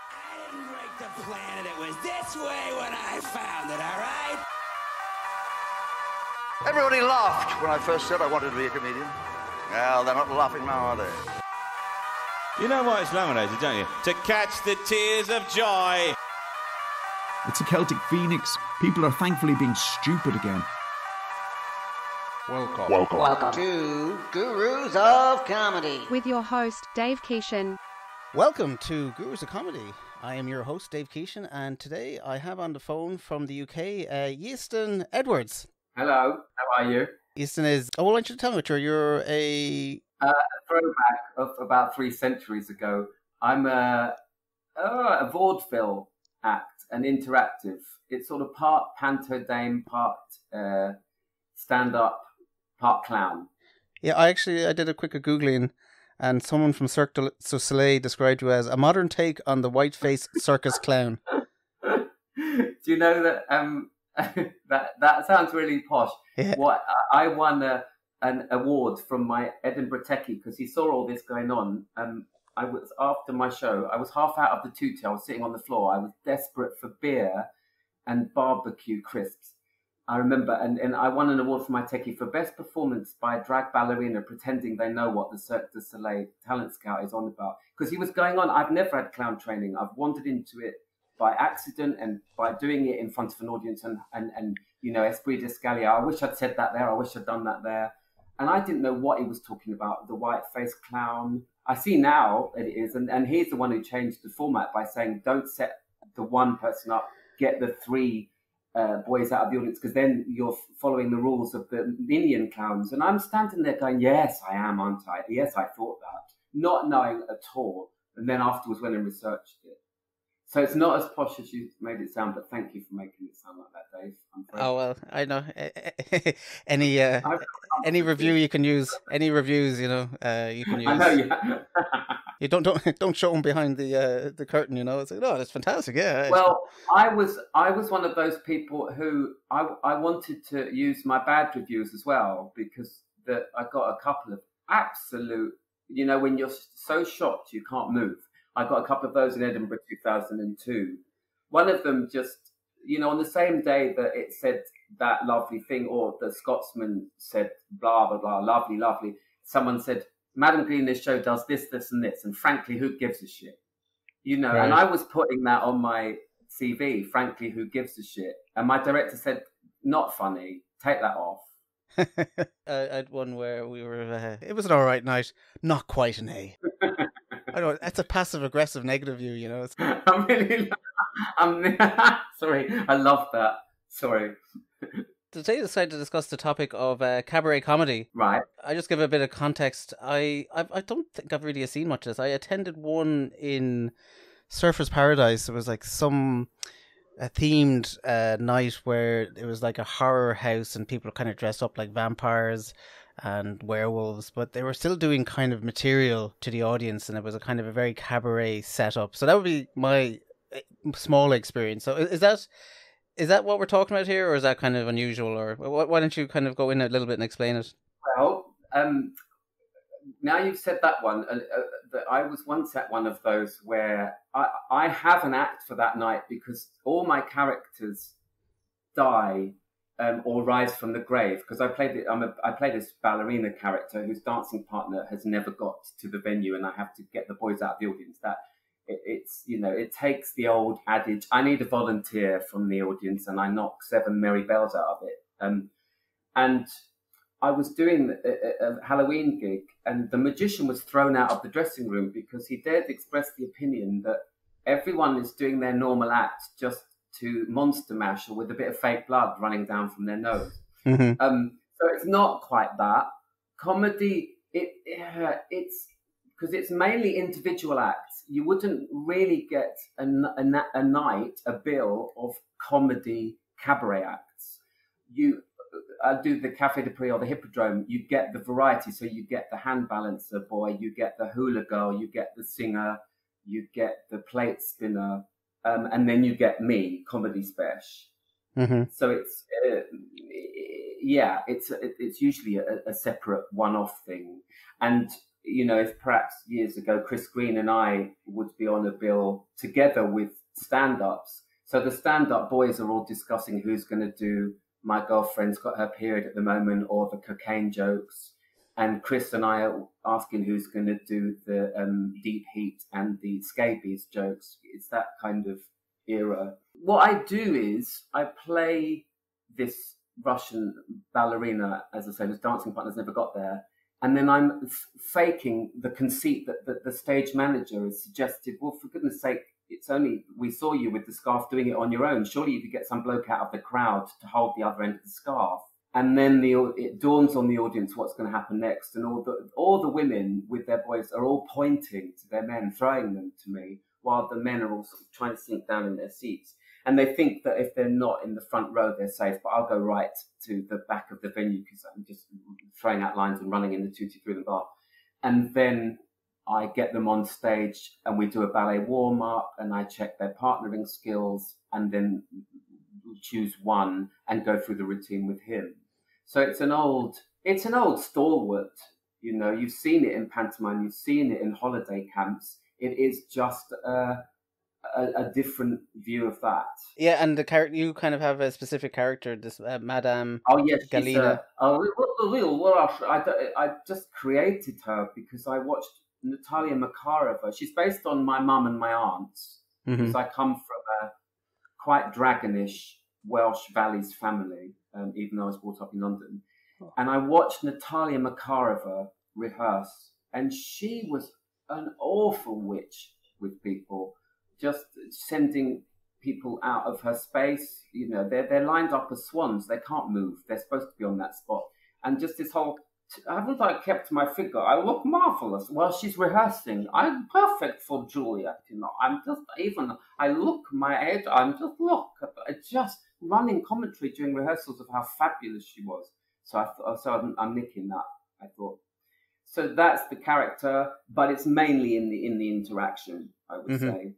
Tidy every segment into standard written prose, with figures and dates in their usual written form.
I didn't break the planet. It was this way when I found it, all right? Everybody laughed when I first said I wanted to be a comedian. Well, they're not laughing now, are they? You know why it's laminated, don't you? To catch the tears of joy. It's a Celtic phoenix. People are thankfully being stupid again. Welcome to Gurus of Comedy. With your host, Dave Keeshan. Welcome to Gurus of Comedy. I am your host, Dave Keeshan, and today I have on the phone from the UK, Iestyn Edwards. Hello, how are you? Iestyn is... Oh, why don't you tell me what you're a throwback of about 3 centuries ago. I'm a vaudeville act, an interactive. It's sort of part panto dame, part stand-up, part clown. Yeah, I did a quick Googling, and someone from Cirque du Soleil described you as a modern take on the white-faced circus clown. Do you know that that sounds really posh? Yeah. I won an award from my Edinburgh techie because he saw all this going on. I was after my show. I was half out of the tutu. I was sitting on the floor. I was desperate for beer and barbecue crisps. I remember, and I won an award for my techie for best performance by a drag ballerina pretending they know what the Cirque du Soleil talent scout is on about. Because he was going on. I've never had clown training. I've wandered into it by accident and by doing it in front of an audience and you know, esprit d'escalier. I wish I'd said that there. I wish I'd done that there. And I didn't know what he was talking about, the white-faced clown. I see now that it is, and he's the one who changed the format by saying, don't set the one person up, get the 3 boys out of the audience, because then you're following the rules of the minion clowns. And I'm standing there going, yes, I am, aren't I? Yes, I thought that, not knowing at all. And then afterwards went and researched it. So it's not as posh as you made it sound, but thank you for making it sound like that, Dave. Oh, well, I know. Any review you can use, any reviews, you know, you can use. I know, yeah. You don't show them behind the curtain, you know. It's like, no, that's fantastic, yeah. Well, I was one of those people who I wanted to use my bad reviews as well, because I got a couple of absolute, you know, when you're so shocked you can't move. I got a couple of those in Edinburgh 2002. One of them just, you know, on the same day that it said that lovely thing, or the Scotsman said blah, blah, blah, lovely, lovely, someone said, Madam Galina's show does this, this, and this, and frankly, who gives a shit? You know, right. And I was putting that on my CV, frankly, who gives a shit? And my director said, not funny, take that off. I had one where we were, it was an all right night, not quite an A. I know, that's a passive-aggressive negative view, you know. Sorry, I love that. Sorry. Today I decided to discuss the topic of cabaret comedy. Right. I just give a bit of context. I don't think I've really seen much of this. I attended one in Surfers Paradise. It was like a themed night where it was like a horror house and people kind of dressed up like vampires and werewolves, but they were still doing kind of material to the audience, and it was a kind of a very cabaret setup. So that would be my small experience. So is that what we're talking about here, or is that kind of unusual? Or why don't you kind of go in a little bit and explain it? Well, now you've said that one, that I was once at one of those where I have an act for that night because all my characters die or rise from the grave, because I play this ballerina character whose dancing partner has never got to the venue, and I have to get the boys out of the audience. It's, you know, it takes the old adage, I need a volunteer from the audience, and I knock 7 merry bells out of it. And I was doing a Halloween gig, and the magician was thrown out of the dressing room because he dared express the opinion that everyone is doing their normal act just to monster mash or with a bit of fake blood running down from their nose. Mm-hmm. So it's not quite that. Comedy, it's because it's mainly individual acts. You wouldn't really get a night, a bill of comedy cabaret acts. I do the Café de Paris or the Hippodrome, you get the variety. So you get the hand balancer boy, you get the hula girl, you get the singer, you get the plate spinner, and then you get me, comedy special. Mm-hmm. So it's it's usually a separate one-off thing. And if perhaps years ago Chris Green and I would be on a bill together with stand-ups. So the stand-up boys are all discussing who's going to do my girlfriend's got her period at the moment or the cocaine jokes. And Chris and I are asking who's going to do the deep heat and the scabies jokes. It's that kind of era. What I do is I play this Russian ballerina, as I say, whose dancing partners never got there. And then I'm faking the conceit that the stage manager has suggested, well, for goodness sake, it's only, we saw you with the scarf doing it on your own. Surely you could get some bloke out of the crowd to hold the other end of the scarf. And then it dawns on the audience what's going to happen next. And all the women with their boys are all pointing to their men, throwing them to me, while the men are all sort of trying to sink down in their seats. And they think that if they're not in the front row, they're safe. But I'll go right to the back of the venue because I'm just throwing out lines and running in the tutti through the bar. And then I get them on stage and we do a ballet warm-up and I check their partnering skills and then choose one and go through the routine with him. So it's an old stalwart. You've seen it in pantomime, you've seen it in holiday camps. It is just a different view of that. Yeah, and the character, you kind of have a specific character, this Madame Galina. I just created her because I watched Natalia Makarova. She's based on my mum and my aunts, because I come from a quite dragonish Welsh Valleys family, even though I was brought up in London. And I watched Natalia Makarova rehearse, and she was an awful witch with people, just sending people out of her space. They're lined up as swans. They can't move. They're supposed to be on that spot. And just this whole, haven't I kept my figure? I look marvelous. While she's rehearsing, I'm perfect for Juliet. I'm just, I look my age, just running commentary during rehearsals of how fabulous she was. So I'm nicking that, I thought. So that's the character, but it's mainly in the interaction, I would say.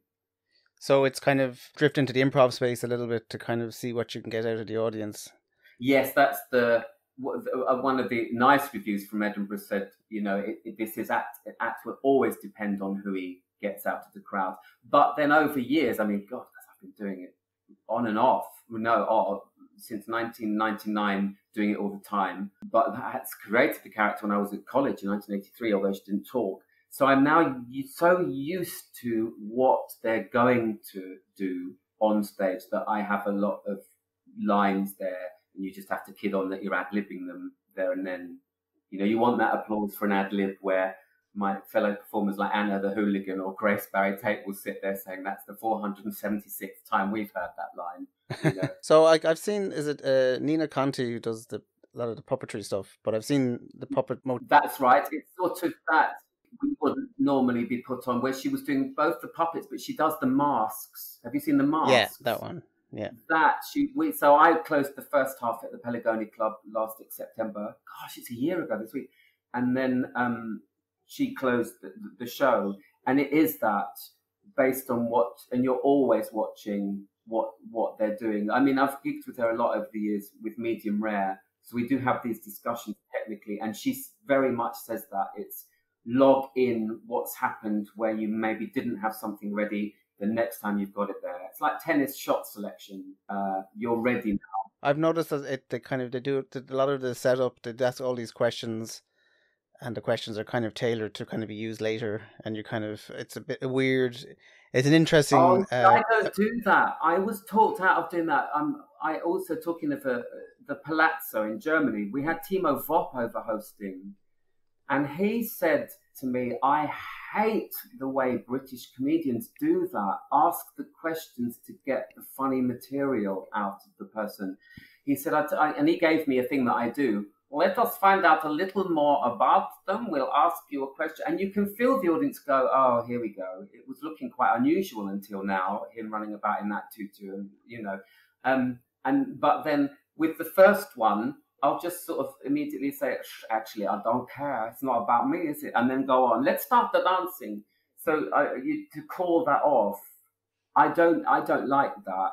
So it's kind of drift into the improv space a little bit to kind of see what you can get out of the audience. Yes, that's one of the nice reviews from Edinburgh said, this act will always depend on who he gets out of the crowd. But then over years, I mean, God, I've been doing it on and off. Since 1999, doing it all the time. But that's created the character when I was at college in 1983, although she didn't talk. So I'm now so used to what they're going to do on stage that I have a lot of lines there, and you just have to kid on that you're ad-libbing them there and then. You want that applause for an ad-lib where my fellow performers like Anna the Hooligan or Grace Barry Tate will sit there saying that's the 476th time we've heard that line. So I've seen, is it Nina Conti who does a lot of the puppetry stuff, but I've seen the puppet mode. That's right. It's sort of that we wouldn't normally be put on, where she was doing both the puppets, but she does the masks. Have you seen the masks? Yeah, that one. Yeah. So I closed the first half at the Pelargoni Club last September. Gosh, it's a year ago this week. And then she closed the show. And it is that based on and you're always watching what they're doing. I mean, I've gigged with her a lot over the years with Medium Rare. So we do have these discussions technically. And she very much says that it's log in what's happened where you maybe didn't have something ready the next time you've got it there. It's like tennis shot selection. You're ready now. I've noticed that they do a lot of the setup. They ask all these questions, and the questions are kind of tailored to kind of be used later. And it's a bit weird. It's an interesting. I don't do that. I was talked out of doing that. I also talking of the Palazzo in Germany. We had Timo Vopp over hosting, and he said to me, "I hate the way British comedians do that. Ask the questions to get the funny material out of the person." He said, and he gave me a thing that I do. Let us find out a little more about them. We'll ask you a question. And you can feel the audience go, oh, here we go. It was looking quite unusual until now, him running about in that tutu, but then with the first one, I'll just sort of immediately say, actually, I don't care. It's not about me, is it? And then go on. Let's start the dancing. So to call that off, I don't like that.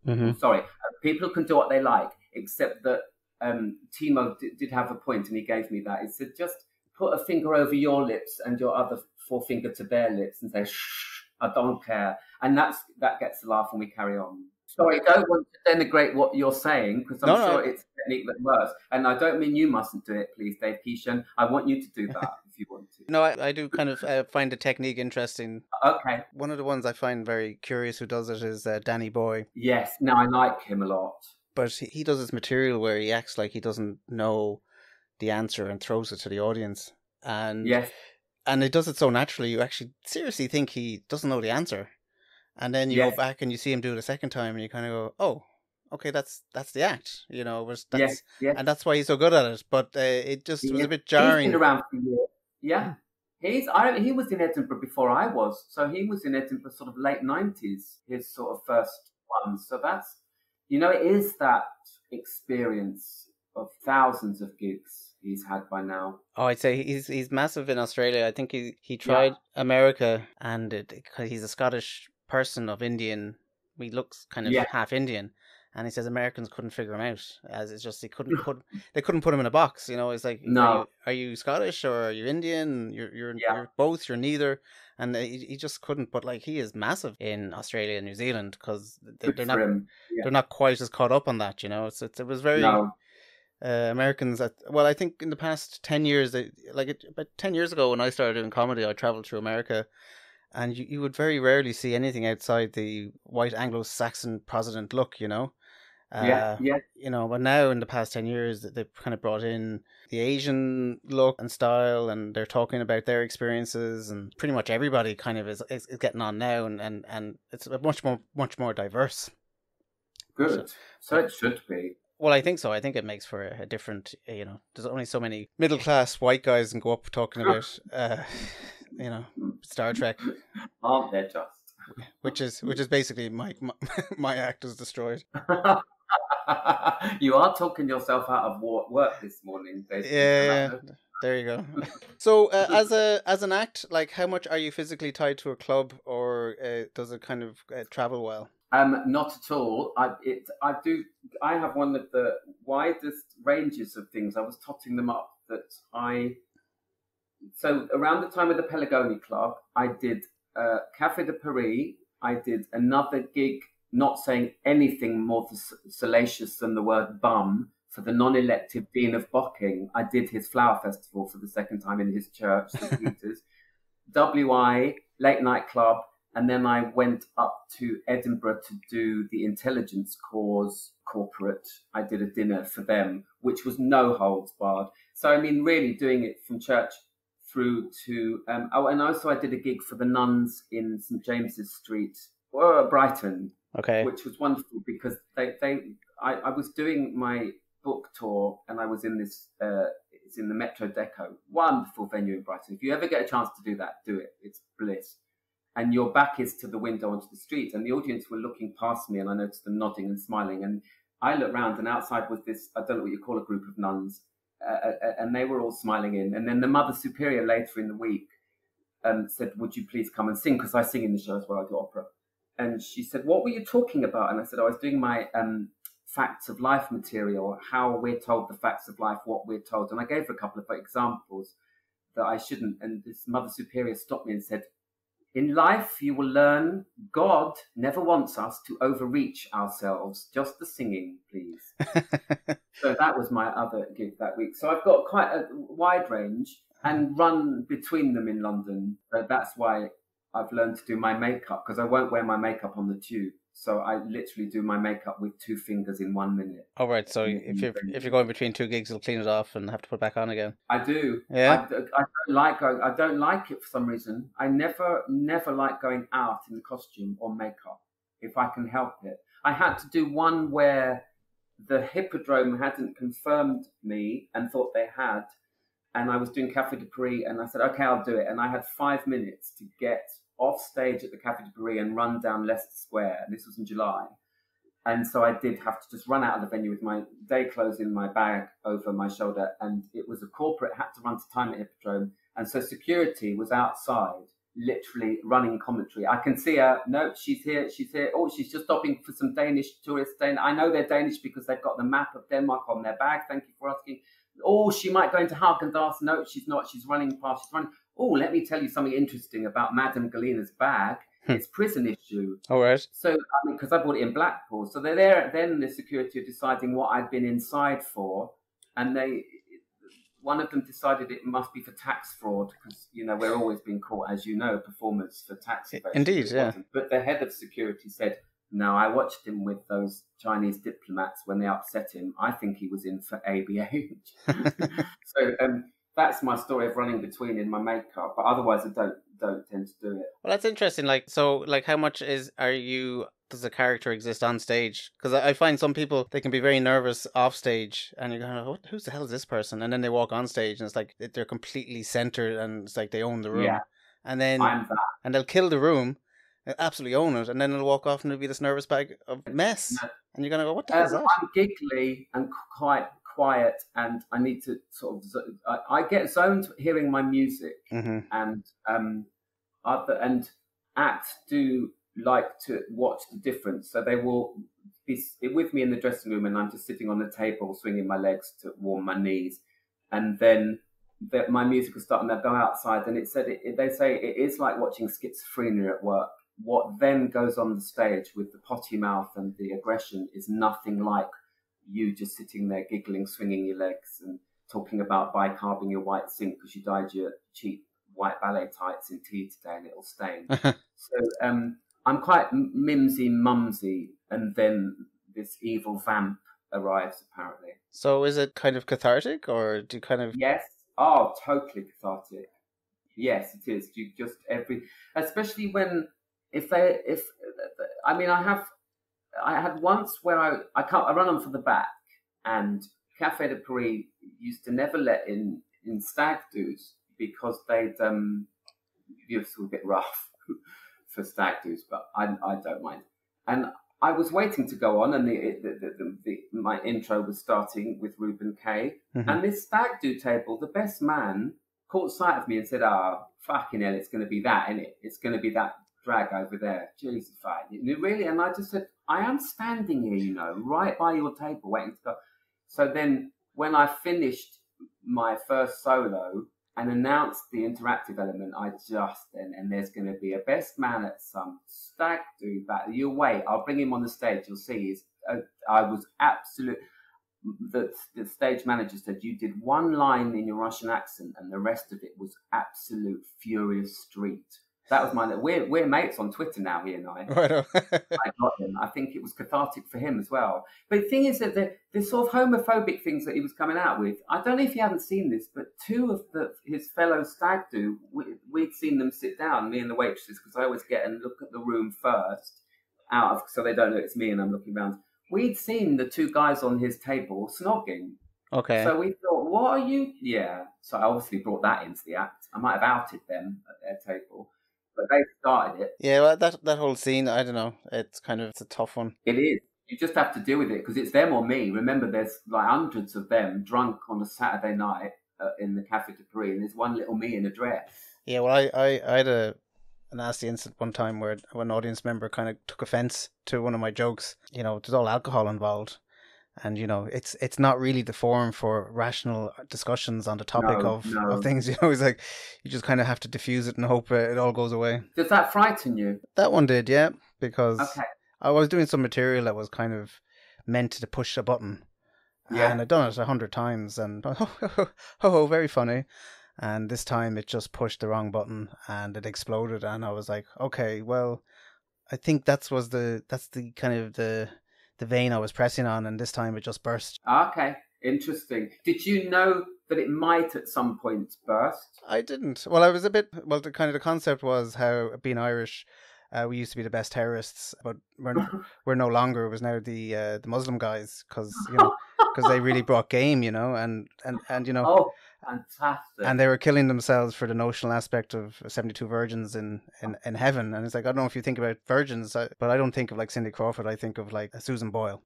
Mm-hmm. Sorry. People can do what they like, except that Timo did have a point, and he gave me that. He said, just put a finger over your lips and your other forefinger to their lips and say, shh, I don't care. And that gets the laugh and we carry on. Sorry, I don't want to denigrate what you're saying because I'm sure it's a technique that works. And I don't mean you mustn't do it, please, Dave Keeshan. I want you to do that if you want to. No, I do kind of find the technique interesting. Okay. One of the ones I find very curious who does it is Danny Boy. Yes, no, I like him a lot. But he does this material where he acts like he doesn't know the answer and throws it to the audience. And yes. And it does it so naturally, you actually seriously think he doesn't know the answer. And then you go back and you see him do it a second time and you kind of go, oh, okay, that's the act, you know. That's, and that's why he's so good at it. But it just was a bit jarring. He's been around for years. Yeah. He was in Edinburgh before I was. So he was in Edinburgh sort of late 90s, his sort of first one. So that's, you know, it is that experience of thousands of gigs he's had by now. Oh, I'd say he's massive in Australia. I think he tried America, and he's a Scottish person of Indian. He looks kind of half Indian, and he says Americans couldn't figure him out, as it's just they couldn't put him in a box. You know, it's like, no, are you Scottish or are you Indian? You're both. You're neither. And he just couldn't. But like, he is massive in Australia and New Zealand because they're not quite as caught up on that. You know, it was very. No. Americans I think in the past 10 years, about 10 years ago when I started doing comedy, I traveled through America, and you would very rarely see anything outside the white Anglo-Saxon Protestant look, you know. You know, but now in the past 10 years, they've kind of brought in the Asian look and style, and they're talking about their experiences, and pretty much everybody kind of is getting on now, and it's much more diverse. Good. So it should be. Well, I think so. I think it makes for a different, you know, there's only so many middle-class white guys can go up talking about, you know, Star Trek. Aren't there just? Which is basically my act is destroyed. You are talking yourself out of work this morning, basically. Yeah, there you go. So, as an act, like, how much are you physically tied to a club, or does it kind of travel well? Not at all. I have one of the widest ranges of things. I was totting them up so around the time of the Pelagoni Club, I did Café de Paris. I did another gig, not saying anything more salacious than the word bum, for the non-elective Dean of Bocking. I did his flower festival for the second time in his church, St. Peter's. WI, Late Night Club. And then I went up to Edinburgh to do the Intelligence Cause corporate. I did a dinner for them, which was no holds barred. So, I mean, really doing it from church through to... and also I did a gig for the nuns in St. James's Street, Brighton, which was wonderful because I was doing my book tour and I was in this... it's in the Metro Deco. Wonderful venue in Brighton. If you ever get a chance to do that, do it. It's bliss. And your back is to the window onto the street. And the audience were looking past me, and I noticed them nodding and smiling. And I looked round, and outside was this, I don't know what you call a group of nuns, and they were all smiling in. And then the Mother Superior later in the week said, would you please come and sing? Because I sing in the show as well, I do opera. And she said, what were you talking about? And I said, I was doing my facts of life material, how we're told the facts of life, what we're told. And I gave her a couple of examples that I shouldn't. And this Mother Superior stopped me and said, in life, you will learn God never wants us to overreach ourselves. Just the singing, please. So that was my other gig that week. So I've got quite a wide range and run between them in London. So that's why I've learned to do my makeup, because I won't wear my makeup on the tube. So I literally do my makeup with 2 fingers in 1 minute. Oh, right. So if you're going between 2 gigs, you'll clean it off and have to put it back on again. I do. Yeah. I don't like it for some reason. I never like going out in costume or makeup if I can help it. I had to do one where the Hippodrome hadn't confirmed me and thought they had, and I was doing Café de Paris, and I said, okay, I'll do it. And I had 5 minutes to get off stage at the Café de Paris and run down Leicester Square. This was in July. And so I did have to just run out of the venue with my day clothes in my bag over my shoulder. And it was a corporate, had to run to time at Hippodrome. And so security was outside, literally running commentary. I can see her. No, she's here. Oh, she's just stopping for some Danish tourists. I know they're Danish because they've got the map of Denmark on their bag. Thank you for asking. Oh, she might go into Haagen-Dazs. No, she's not. She's running past. She's running. Oh, let me tell you something interesting about Madame Galina's bag. It's prison issue. All right. So, I mean, because I bought it in Blackpool. So they're there. Then the security are deciding what I'd been inside for, and one of them decided it must be for tax fraud because, you know, we're always being caught, as you know, performers for tax evasion. Indeed, yeah. But the head of security said, no, I watched him with those Chinese diplomats when they upset him. I think he was in for ABH. So that's my story of running between in my makeup. But otherwise, I don't tend to do it. Well, that's interesting. Like, how much does the character exist on stage? Because I find some people, they can be very nervous off stage, and you're going, who the hell is this person? And then they walk on stage, and it's like they're completely centered, and it's like they own the room. Yeah, and then I'm that. And they'll kill the room, absolutely own it, and then they'll walk off, and it'll be this nervous bag of mess, and you're going to go, what the hell is that? I'm giggly and quite quiet, and I need to sort of. I get zoned hearing my music, and acts do like to watch the difference, so they will be with me in the dressing room, and I'm just sitting on the table swinging my legs to warm my knees, and then my music will start, and they'll go outside, and they say it is like watching schizophrenia at work. What then goes on the stage with the potty mouth and the aggression is nothing like you just sitting there giggling, swinging your legs, and talking about bicarbing your white sink because you dyed your cheap white ballet tights in tea today and it'll stain. So I'm quite mumsy, and then this evil vamp arrives, apparently. So is it kind of cathartic, or do you kind of... Yes. Oh, totally cathartic. Yes, it is. You just especially when, I had once where I run on for the back, and Café de Paris used to never let in stag do's because they'd, it's a bit rough for stag do's, but I don't mind. And I was waiting to go on, and my intro was starting with Reuben K. And this stag do table, the best man caught sight of me and said, fucking hell, it's going to be that, innit? It's going to be that drag over there. Jesus, fine. Really? And I just said, I am standing here, you know, right by your table waiting to go. So then when I finished my first solo and announced the interactive element, and there's going to be a best man at some stag do battle. You wait, I'll bring him on the stage. You'll see. I was absolute. The stage manager said you did one line in your Russian accent, and the rest of it was absolute furious street. That was mine. We're mates on Twitter now, he and I. Right. I got him. I think it was cathartic for him as well. But the thing is that the sort of homophobic things that he was coming out with, I don't know if you haven't seen this, but two of his fellow stag do, we'd seen them sit down, me and the waitresses, because I always get and look at the room first, so they don't know it's me and I'm looking around. We'd seen the two guys on his table snogging. Okay. So we thought, what are you? Yeah. So I obviously brought that into the act. I might have outed them at their table. But they started it. Yeah, well, that whole scene, I don't know. It's a tough one. It is. You just have to deal with it because it's them or me. Remember, there's like hundreds of them drunk on a Saturday night in the Café de Paris, and there's one little me in a dress. Yeah, well, I had a nasty incident one time where an audience member kind of took offence to one of my jokes. You know, there's all alcohol involved. And, you know, it's not really the forum for rational discussions on the topic of things. You know, it's like you just kind of have to diffuse it and hope it all goes away. Does that frighten you? That one did, yeah, because I was doing some material that was kind of meant to push a button. Yeah. And I'd done it 100 times and, very funny. And this time it just pushed the wrong button and it exploded. And I was like, okay, well, I think that's the kind of the vein I was pressing on, and this time it just burst. Okay, interesting. Did you know that it might at some point burst? I didn't. Well, I was a bit. Well, the concept was how being Irish, we used to be the best terrorists, but we're no longer. It was now the Muslim guys because they really brought game, you know, and you know. Oh, fantastic! And they were killing themselves for the notional aspect of 72 virgins in heaven, and it's like I don't know if you think about virgins, but I don't think of like Cindy Crawford. I think of like Susan Boyle.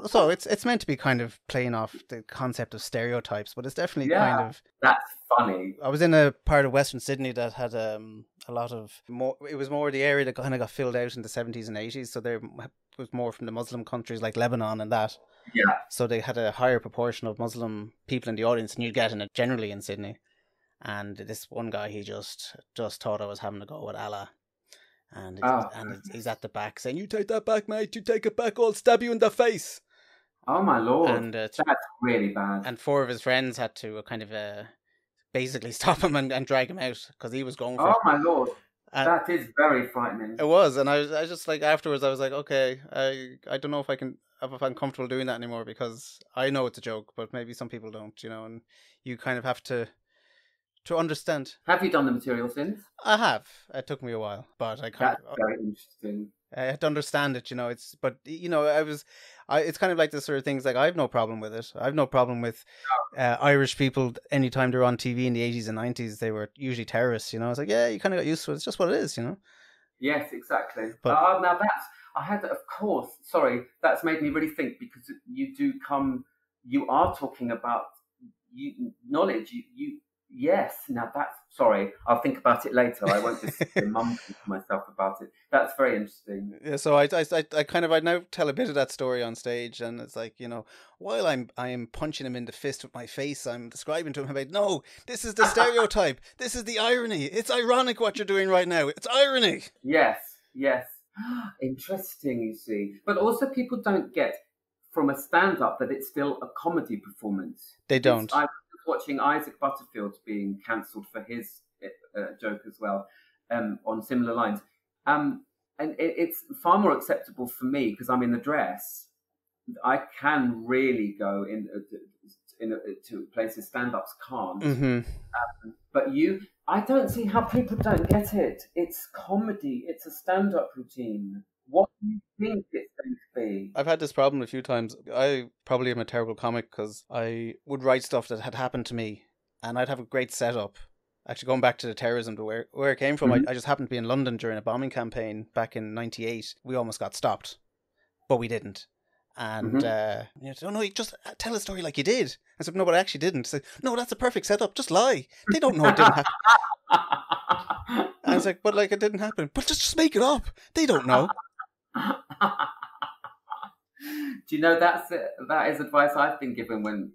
So it's meant to be kind of playing off the concept of stereotypes, but it's definitely kind of... That's funny. I was in a part of Western Sydney that had a lot of... It was more the area that kind of got filled out in the 70s and 80s, so there was more from the Muslim countries like Lebanon and that. Yeah. So they had a higher proportion of Muslim people in the audience than you get generally in Sydney. And this one guy, he just thought I was having a go with Allah. And he's at the back saying, "You take that back, mate. You take it back, I'll stab you in the face." Oh my Lord. And that's really bad. And 4 of his friends had to kind of basically stop him and drag him out because he was going for it. Oh my Lord. That is very frightening. It was. And I was just like, afterwards, I was like, okay, I don't know if I'm comfortable doing that anymore, because I know it's a joke, but maybe some people don't, you know, and you kind of have to understand. Have you done the material since? I have. It took me a while, but I kind That's very interesting. I had to understand it, you know. It's kind of like the sort of things like, I have no problem with it. I have no problem with Irish people. Anytime they're on TV in the 80s and 90s, they were usually terrorists, you know. It's like, yeah, you kind of got used to it. It's just what it is, you know. Yes, exactly. But now of course, sorry, that's made me really think, because you are talking about knowledge. Yes, now sorry, I'll think about it later. I won't just mum to myself about it. That's very interesting. Yeah, so I now tell a bit of that story on stage, and it's like, you know, while I am punching him in the fist with my face, I'm describing to him about, no, this is the stereotype. This is the irony. It's ironic what you're doing right now. It's irony. Yes. Interesting, you see. But also people don't get from a stand-up that it's still a comedy performance. They don't. I was watching Isaac Butterfield being cancelled for his joke as well, on similar lines. And it's far more acceptable for me because I'm in the dress. I can really go to places stand-ups can't. Mm-hmm. But I don't see how people don't get it. It's comedy. It's a stand-up routine. What do you think it's going to be? I've had this problem a few times. I probably am a terrible comic because I would write stuff that had happened to me, and I'd have a great setup. Actually, going back to the terrorism, to where it came from, I just happened to be in London during a bombing campaign back in '98. We almost got stopped, but we didn't. And you said, "Oh no, you just tell a story like you did." I said, "No, but I actually didn't." I said, "No, that's a perfect setup. Just lie. They don't know it didn't happen." And I was like, "But like it didn't happen." "But just make it up. They don't know." Do you know that is advice I've been given when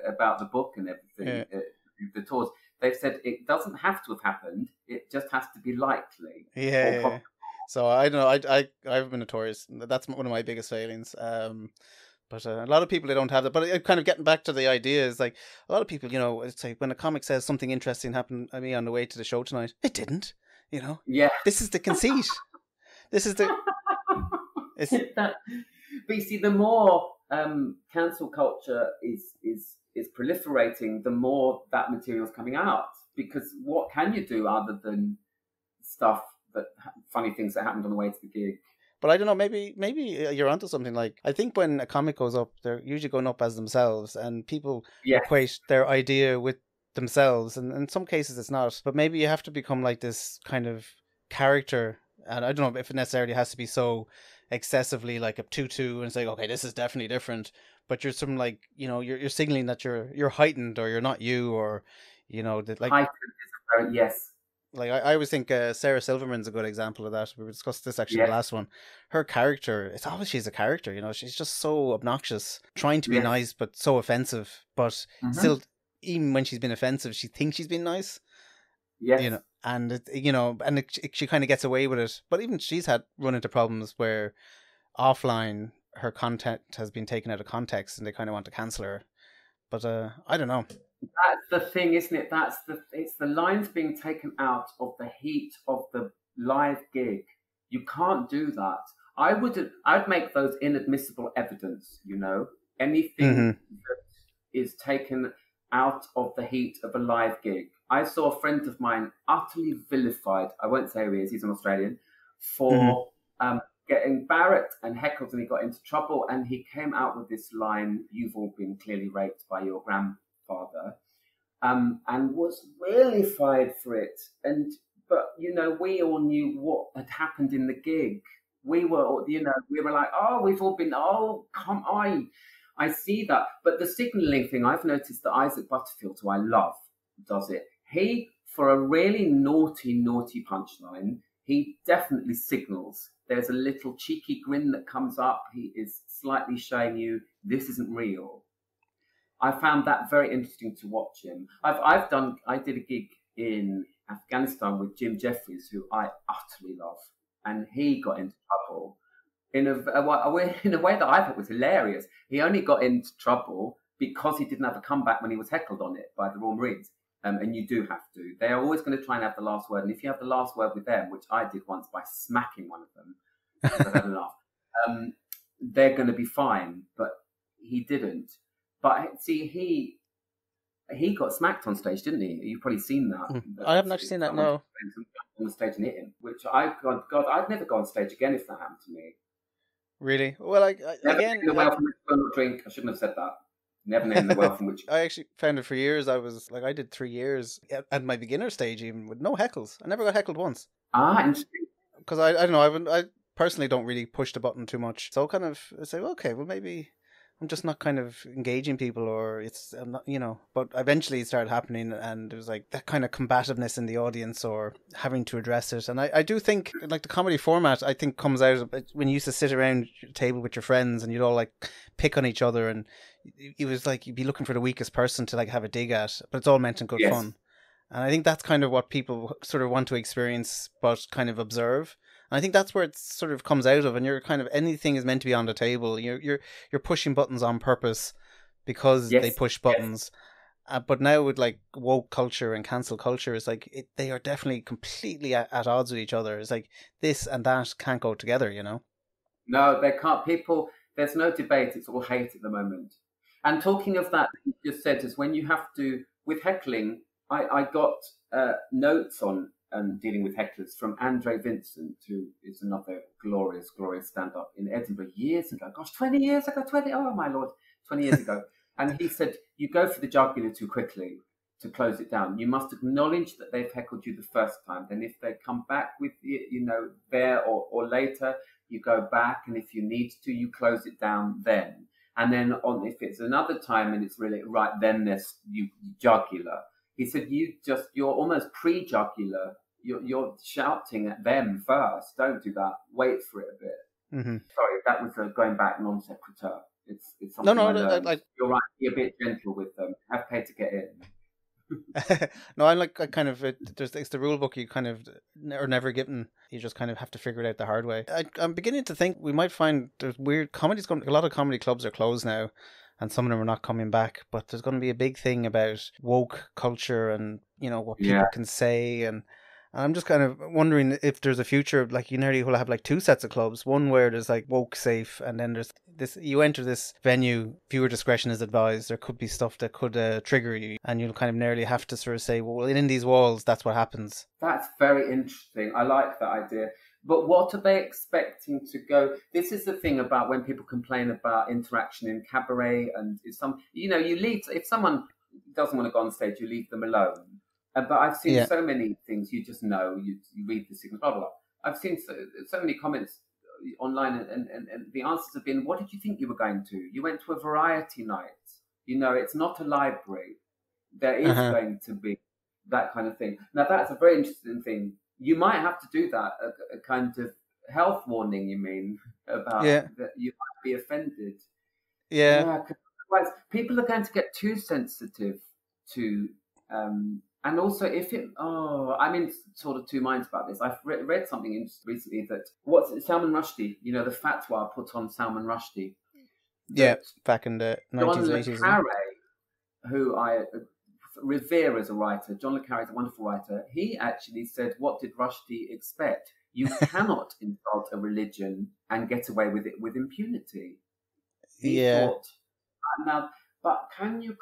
about the book and everything, the tours. They've said it doesn't have to have happened; it just has to be likely. Yeah. So I don't know. I've been notorious. That's one of my biggest failings. But a lot of people, they don't have that. But kind of getting back to the idea is like a lot of people, you know, it's like when a comic says something interesting happened to me on the way to the show tonight, it didn't. You know. Yeah. This is the conceit. This is the. But you see, the more cancel culture is proliferating, the more that material's coming out. Because what can you do other than stuff funny things that happened on the way to the gig? But I don't know, maybe you're onto something. Like, I think when a comic goes up, they're usually going up as themselves, and people equate their idea with themselves, and in some cases it's not. But maybe you have to become like this kind of character, and I don't know if it necessarily has to be so excessively like a Tutu and say, okay, this is definitely different, but you're some, like, you know, you're signaling that you're heightened, or you're not you, or, you know, that, like, heightened is very, yes. Like, I always think Sarah Silverman's a good example of that. We discussed this actually in the last one. Her character, it's obvious she's a character, you know, she's just so obnoxious, trying to be nice, but so offensive. But still, even when she's been offensive, she thinks she's been nice. Yeah. You know, and, she kind of gets away with it. But even she's run into problems where offline her content has been taken out of context and they kind of want to cancel her. But I don't know. That's the thing, isn't it? It's the lines being taken out of the heat of the live gig. You can't do that. I'd make those inadmissible evidence, you know. Anything that is taken out of the heat of a live gig. I saw a friend of mine utterly vilified, I won't say who he is, he's an Australian, for getting Barrett and heckled, and he got into trouble, and he came out with this line, "You've all been clearly raped by your grandfather," and was vilified for it. But you know, we all knew what had happened in the gig. We were, you know, like, oh, we've all been, oh, come on. I see that. But the signalling thing, I've noticed that Isaac Butterfield, who I love, does it. He, for a really naughty punchline, he definitely signals. There's a little cheeky grin that comes up. He is slightly showing you this isn't real. I found that very interesting to watch him. I did a gig in Afghanistan with Jim Jeffries, who I utterly love, and he got into trouble in a way that I thought was hilarious. He only got into trouble because he didn't have a comeback when he was heckled on it by the Royal Marines. And you do have to. They are always going to try and have the last word. And if you have the last word with them, which I did once by smacking one of them, because I had a laugh, they're going to be fine. But he didn't. But see, he got smacked on stage, didn't he? You've probably seen that. I haven't actually seen that, no. On the stage and hit him, which God, I'd never go on stage again if that happened to me. Really? Well, again... drink. I shouldn't have said that. Never named the well from which... I actually found it for years. I did 3 years at my beginner stage, even with no heckles. I never got heckled once. Interesting. Because I don't know, I personally don't really push the button too much. So kind of say, okay, well, maybe I'm just not kind of engaging people, or I'm not, but eventually it started happening, and it was like that kind of combativeness in the audience, or having to address it. And I do think, like, the comedy format, I think, comes out when you used to sit around a table with your friends and you'd all like pick on each other, and it was like you'd be looking for the weakest person to like have a dig at, but it's all meant in good fun. And I think that's kind of what people sort of want to experience, but kind of observe. And I think that's where it sort of comes out of, and you're kind of, anything is meant to be on the table. You're pushing buttons on purpose because they push buttons. But now with like woke culture and cancel culture, it's like they are definitely completely at odds with each other. It's like this and that can't go together, No, they can't. People, there's no debate. It's all hate at the moment. And talking of that, you just said is when you have to, with heckling, I got notes on dealing with hecklers from Andre Vincent, who is another glorious stand-up in Edinburgh years ago. Gosh, 20 years ago, oh my Lord, 20 years ago. And he said, you go for the jugular too quickly to close it down. You must acknowledge that they've heckled you the first time. Then if they come back with, there or later, you go back. And if you need to, you close it down then. And then if it's another time and it's really right, then there's you jugular. He said, you're almost pre-jugular. You're shouting at them first. Don't do that. Wait for it a bit. Mm-hmm. Sorry, that was going back non sequitur. It's something you're right. Be a bit gentle with them. Have paid to get in. No, I'm like, it's the rule book you kind of are never given. You just kind of have to figure it out the hard way. I'm beginning to think we might find there's weird comedies a lot of comedy clubs are closed now, and some of them are not coming back. But there's going to be a big thing about woke culture and what people can say, and I'm just kind of wondering if there's a future, like you nearly will have like two sets of clubs. One where there's like woke safe, and then there's this, you enter this venue, viewer discretion is advised. There could be stuff that could trigger you, and you'll kind of nearly have to sort of say, well, in these walls, that's what happens. That's very interesting. I like that idea. But what are they expecting to go? This is the thing about when people complain about interaction in cabaret, and you leave, if someone doesn't want to go on stage, you leave them alone. But I've seen so many things, you just know, you read the signals, blah, blah, blah. I've seen so many comments online, and the answers have been, what did you think you were going to? You went to a variety night. It's not a library. There is going to be that kind of thing. Now, that's a very interesting thing. You might have to do that, a kind of health warning, you mean, about that you might be offended. Yeah. Otherwise, people are going to get too sensitive to... and also, I'm in sort of two minds about this. I've read something recently that Salman Rushdie, the fatwa put on Salman Rushdie. Back in the 1980s. John le Carre, who I revere as a writer, John le Carre is a wonderful writer. He actually said, what did Rushdie expect? You cannot insult a religion and get away with it with impunity. He thought, now... But can't you?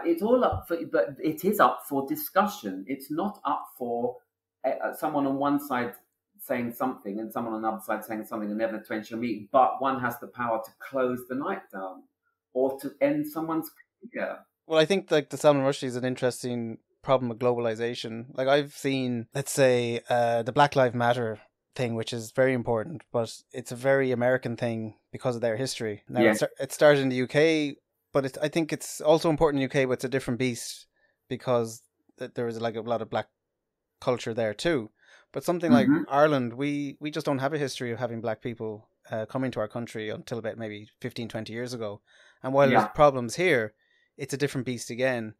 It's all up for, but it is up for discussion. It's not up for someone on one side saying something and someone on the other side saying something and never to enter a meeting. But one has the power to close the night down or to end someone's career. Well, I think like the Salman Rushdie is an interesting problem of globalization. Like I've seen, let's say, the Black Lives Matter thing, which is very important, but it's a very American thing because of their history. Now it started in the UK. But I think it's also important in the UK, but it's a different beast because there was like a lot of black culture there too. But something like Ireland, we just don't have a history of having black people coming to our country until about maybe 15, 20 years ago. And while there's problems here, it's a different beast again.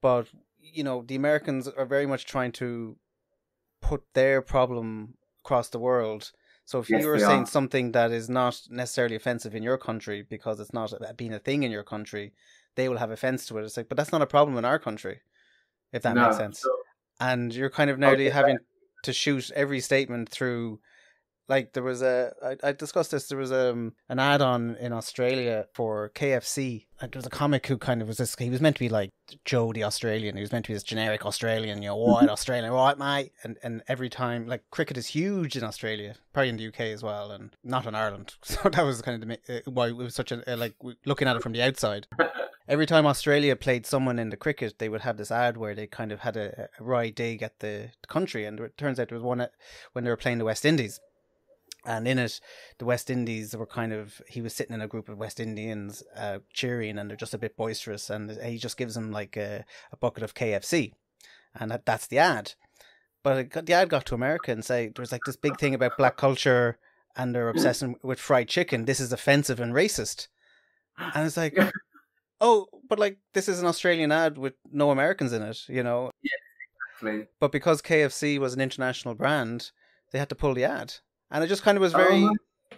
But, you know, the Americans are very much trying to put their problem across the world. So if you were saying something that is not necessarily offensive in your country because it's not being a thing in your country, they will have offense to it. It's like, but that's not a problem in our country, if that makes sense. Sure. And you're kind of nearly having to shoot every statement through. Like there was I discussed this. There was an ad on in Australia for KFC. And there was a comic who kind of was this. He was meant to be like Joe the Australian. He was meant to be this generic Australian, you know, white Australian, right, mate. And every time, like cricket is huge in Australia, probably in the UK as well, and not in Ireland. So that was kind of why it was such a like looking at it from the outside. Every time Australia played someone in the cricket, they would have this ad where they kind of had a wry dig at the country. And it turns out there was one when they were playing the West Indies. And in it, the West Indies were he was sitting in a group of West Indians cheering, and they're just a bit boisterous. And he just gives them like a bucket of KFC. And that's the ad. But the ad got to America and say there's like this big thing about black culture and they're obsessing with fried chicken. This is offensive and racist. And it's like, oh, but like this is an Australian ad with no Americans in it, you know? Yeah, exactly. But because KFC was an international brand, they had to pull the ad. And it just kind of was very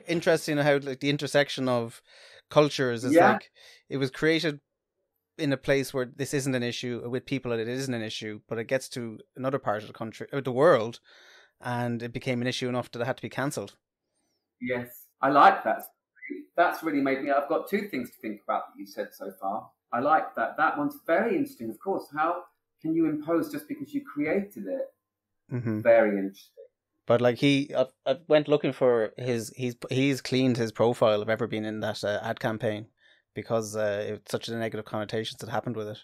interesting how like the intersection of cultures is like it was created in a place where this isn't an issue with people that it isn't an issue, but it gets to another part of the country or the world, and it became an issue enough that it had to be cancelled. Yes, I like that. That's really made me. I've got two things to think about that you said so far. I like that. That one's very interesting. Of course, how can you impose just because you created it? Mm-hmm. Very interesting. But like I went looking for he's cleaned his profile of ever being in that ad campaign because it's such a negative connotations that happened with it.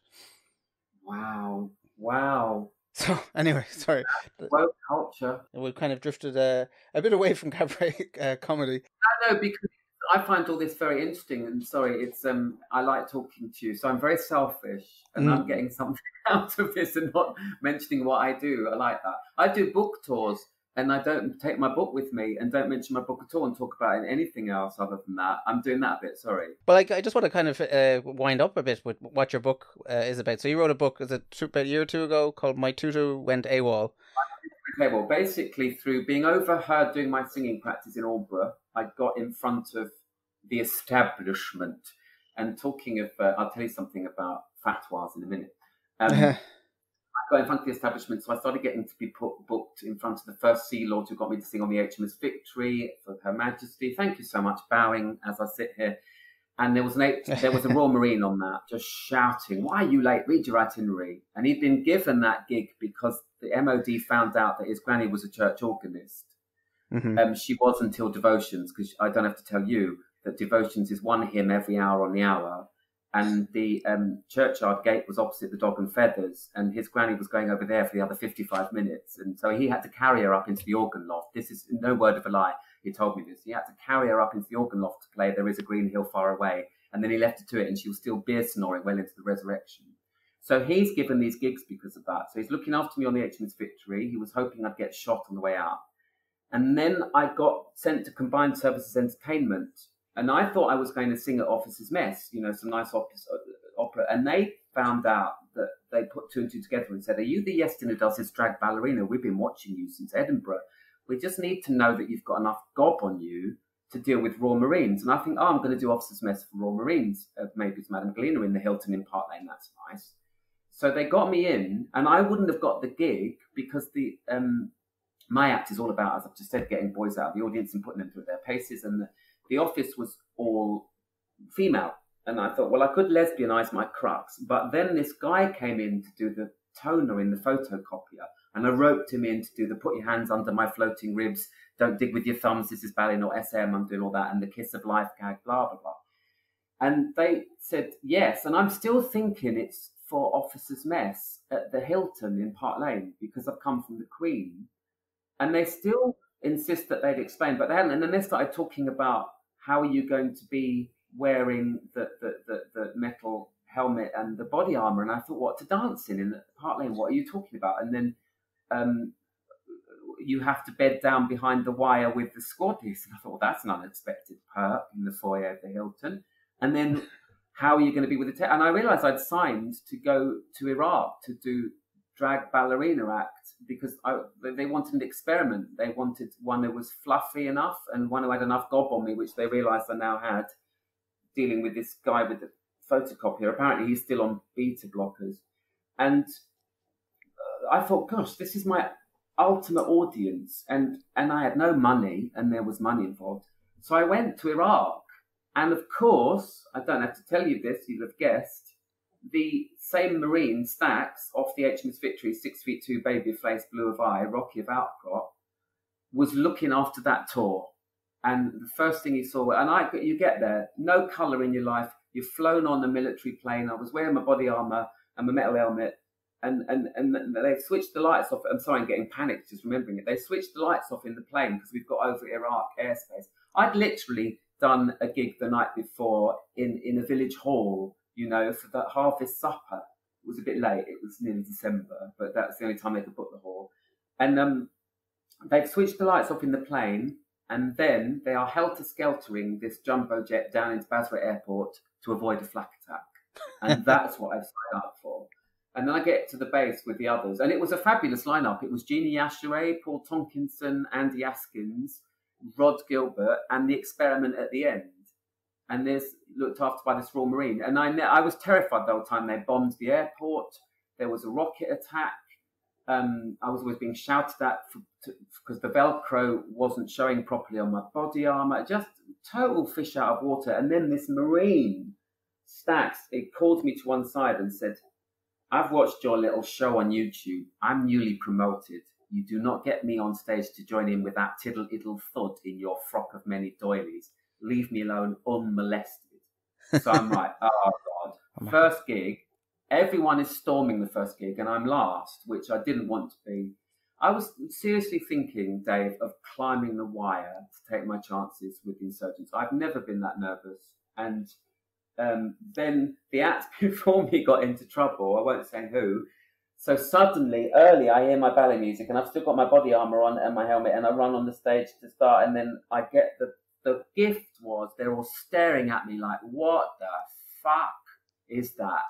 Wow. So anyway, sorry. Woke culture. We kind of drifted a bit away from cabaret comedy. No, because I find all this very interesting. And sorry, it's I like talking to you, so I'm very selfish, and I'm getting something out of this and not mentioning what I do. I like that. I do book tours. And I don't take my book with me and don't mention my book at all and talk about anything else other than that. I'm doing that a bit, sorry. But like, I just want to kind of wind up a bit with what your book is about. So you wrote a book, is it about a year or two ago, called My Tutu Went AWOL? Okay, well, basically through being overheard doing my singing practice in Aldeburgh, I got in front of the establishment. And talking of, I'll tell you something about fatwas in a minute. I got in front of the establishment, so I started getting to be booked in front of the first Sea Lord who got me to sing on the HMS Victory for Her Majesty. Thank you so much, bowing as I sit here. And there was a Royal Marine on that, just shouting, "Why are you late? Read your itinerary." And he'd been given that gig because the MOD found out that his granny was a church organist. Mm-hmm. She was until devotions, because I don't have to tell you that devotions is one hymn every hour on the hour. And the churchyard gate was opposite the Dog and Feathers, and his granny was going over there for the other 55 minutes. And so he had to carry her up into the organ loft. This is no word of a lie. He told me this. He had to carry her up into the organ loft to play There Is a Green Hill Far Away. And then he left her to it, and she was still beer snoring well into the resurrection. So he's given these gigs because of that. So he's looking after me on the HMS Victory. He was hoping I'd get shot on the way out. And then I got sent to Combined Services Entertainment. And I thought I was going to sing at Officers' Mess, you know, some nice opera. And they found out that they put two and two together and said, "Are you the Iestyn who does this drag ballerina? We've been watching you since Edinburgh. We just need to know that you've got enough gob on you to deal with Royal Marines." And I think, I'm going to do Officers' Mess for Royal Marines. Maybe it's Madame Galina in the Hilton in Park Lane. That's nice. So they got me in, and I wouldn't have got the gig because my act is all about, as I've just said, getting boys out of the audience and putting them through their paces. And the office was all female. And I thought, well, I could lesbianize my crux. But then this guy came in to do the toner in the photocopier. And I roped him in to do the "put your hands under my floating ribs, don't dig with your thumbs, this is ballet, not SM, I'm doing all that, and the kiss of life gag, blah, blah, blah." And they said yes. And I'm still thinking it's for Officers' Mess at the Hilton in Park Lane because I've come from the Queen. And they still insist that they'd explain, but they hadn't. And then they started talking about how are you going to be wearing the metal helmet and the body armor. And I thought, what, to dance in the Park Lane? What are you talking about? And then, you have to bed down behind the wire with the squaddies. And I thought, well, that's an unexpected perk in the foyer of the Hilton. And then how are you going to be with the and I realised I'd signed to go to Iraq to do drag ballerina act because they wanted an experiment. They wanted one that was fluffy enough and one who had enough gob on me, which they realised I now had, dealing with this guy with the photocopier. Apparently he's still on beta blockers. And I thought, gosh, this is my ultimate audience. And I had no money, and there was money involved. So I went to Iraq. And of course, I don't have to tell you this, you'll have guessed, the same Marine, Stacks, off the HMS Victory, 6'2", baby face, blue of eye, Rocky of Outcrop, was looking after that tour. And the first thing he saw, and you get there, no colour in your life, you've flown on a military plane, I was wearing my body armour and my metal helmet, and they've switched the lights off. I'm sorry, I'm getting panicked just remembering it. They switched the lights off in the plane because we've got over Iraq airspace. I'd literally done a gig the night before in a village hall, you know, for the harvest supper. It was a bit late. It was nearly December, but that's the only time they could book the hall. And they've switched the lights off in the plane, and then they are helter-skeltering this jumbo jet down into Basra Airport to avoid a flak attack. And that's what I've signed up for. And then I get to the base with the others. And it was a fabulous lineup. It was Jeannie Yashere, Paul Tonkinson, Andy Askins, Rod Gilbert, and the experiment at the end. And this looked after by this Royal Marine. And I was terrified the whole time. They bombed the airport. There was a rocket attack. I was always being shouted at because the Velcro wasn't showing properly on my body armour. Just total fish out of water. And then this Marine, Stacks, it called me to one side and said, I've watched your little show on YouTube. I'm newly promoted. You do not get me on stage to join in with that tiddle-iddle thud in your frock of many doilies. Leave me alone unmolested. So I'm like, oh, God. First gig, everyone is storming the first gig, and I'm last, which I didn't want to be. I was seriously thinking, Dave, of climbing the wire to take my chances with the insurgents. I've never been that nervous. And then the act before me got into trouble. I won't say who. So suddenly, early, I hear my ballet music, and I've still got my body armour on and my helmet, and I run on the stage to start, and then I get the gift was they're all staring at me like, what the fuck is that?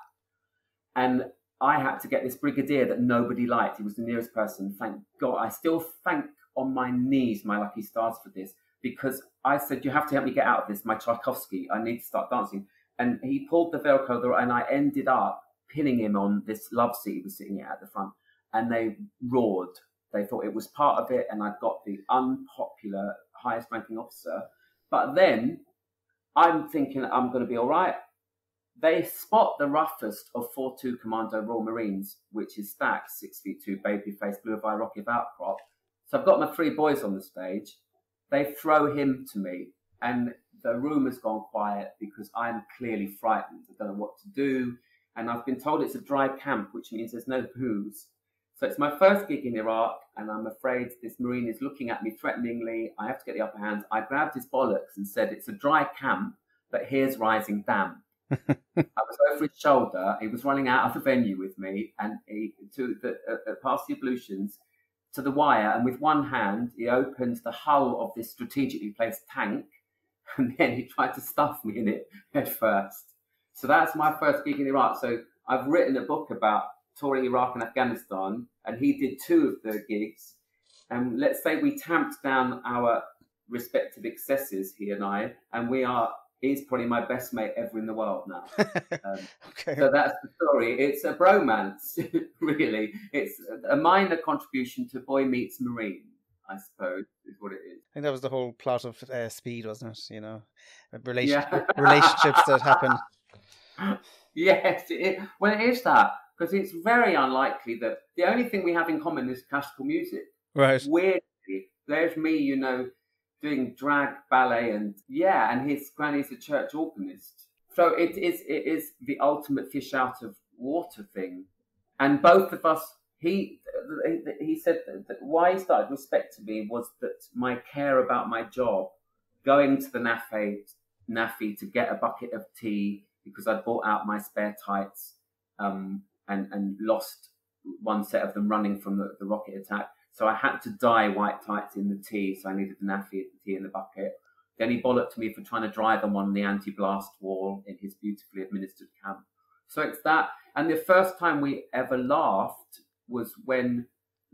And I had to get this brigadier that nobody liked. He was the nearest person. Thank God. I still thank on my knees my lucky stars for this, because I said, you have to help me get out of this, my Tchaikovsky. I need to start dancing. And he pulled the Velcro, and I ended up pinning him on this love seat he was sitting at the front. And they roared. They thought it was part of it, and I got the unpopular highest ranking officer. But then I'm thinking I'm going to be all right. They spot the roughest of 4-2 Commando Royal Marines, which is Stacks, 6'2", babyface, blue of eye, Rocky of Outcrop. So I've got my three boys on the stage. They throw him to me, and the room has gone quiet because I'm clearly frightened. I don't know what to do. And I've been told it's a dry camp, which means there's no booze. So it's my first gig in Iraq, and I'm afraid this Marine is looking at me threateningly. I have to get the upper hand. I grabbed his bollocks and said, it's a dry camp, but here's rising damp. I was over his shoulder. He was running out of the venue with me, and he past the ablutions to the wire, and with one hand, he opened the hull of this strategically placed tank, and then he tried to stuff me in it head first. So that's my first gig in Iraq. So I've written a book about touring Iraq and Afghanistan, and he did 2 of the gigs. And let's say we tamped down our respective excesses, he and I, and he's probably my best mate ever in the world now. Okay. So that's the story. It's a bromance, really. It's a minor contribution to Boy Meets Marine, I suppose, is what it is. I think that was the whole plot of Speed, wasn't it? You know, relationships that happen. Yes, well, it is that, because it's very unlikely that the only thing we have in common is classical music. Right. Weirdly, there's me, you know, doing drag ballet, and his granny's a church organist. So it is the ultimate fish out of water thing. And both of us, he said that why he started respecting me was that my care about my job, going to the naffy to get a bucket of tea because I'd bought out my spare tights and lost one set of them running from the rocket attack. So I had to dye white tights in the tea, so I needed the naffy tea in the bucket. Then he bollocked me for trying to dry them on the anti-blast wall in his beautifully administered camp. So it's that. And the first time we ever laughed was when,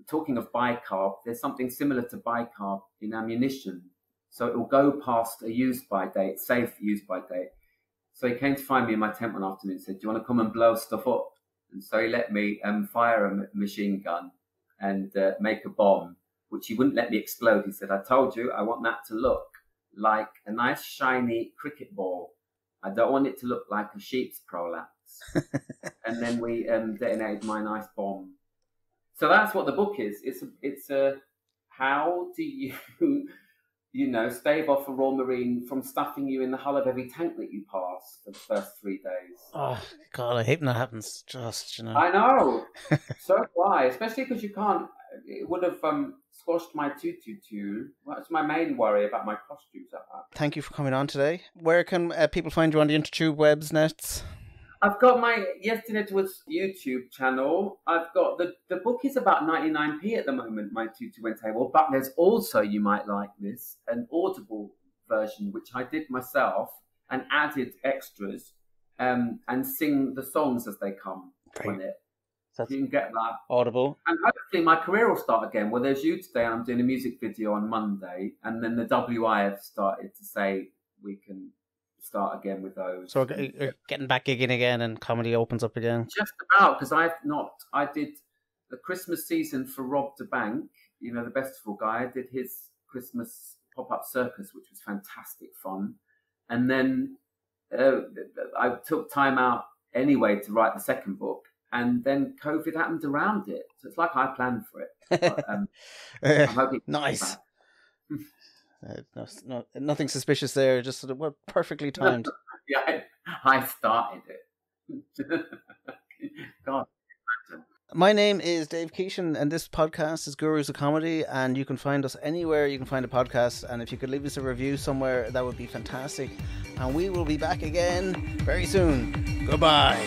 talking of bicarb, there's something similar to bicarb in ammunition. So it will go past a use-by date, safe use-by date. So he came to find me in my tent one afternoon and said, do you want to come and blow stuff up? And so he let me fire a machine gun and make a bomb, which he wouldn't let me explode. He said, I told you, I want that to look like a nice shiny cricket ball. I don't want it to look like a sheep's prolapse. And then we detonated my nice bomb. So that's what the book is. It's a how do you, stave off a Royal Marine from stuffing you in the hull of every tank that you pass for the first 3 days. Oh, God, I hate when that happens. Just, I know. So why? Especially because you can't. It would have squashed my tutu. That's my main worry about my costumes. Thank you for coming on today. Where can people find you on the intertube webs, nets? I've got my Iestyn Edwards YouTube channel. I've got the book is about 99p at the moment, my Tutu went AWOL, but there's also, you might like this, an Audible version, which I did myself and added extras and sing the songs as they come on it. So you can get that. Audible. And hopefully my career will start again. Well, there's you today. I'm doing a music video on Monday. And then the WI have started to say we can start again with those. So you're getting back gigging again and comedy opens up again? Just about, because I did the Christmas season for Rob the Bank, the festival guy. I did his Christmas pop-up circus, which was fantastic fun. And then I took time out anyway to write the second book. And then COVID happened around it. So it's like I planned for it. But, I'm hoping nice. No, nothing suspicious there. Just sort of perfectly timed. Yeah, I started it. God. My name is Dave Keeshan, and this podcast is Gurus of Comedy, and you can find us anywhere you can find a podcast, and if you could leave us a review somewhere, that would be fantastic. And we will be back again very soon. Goodbye.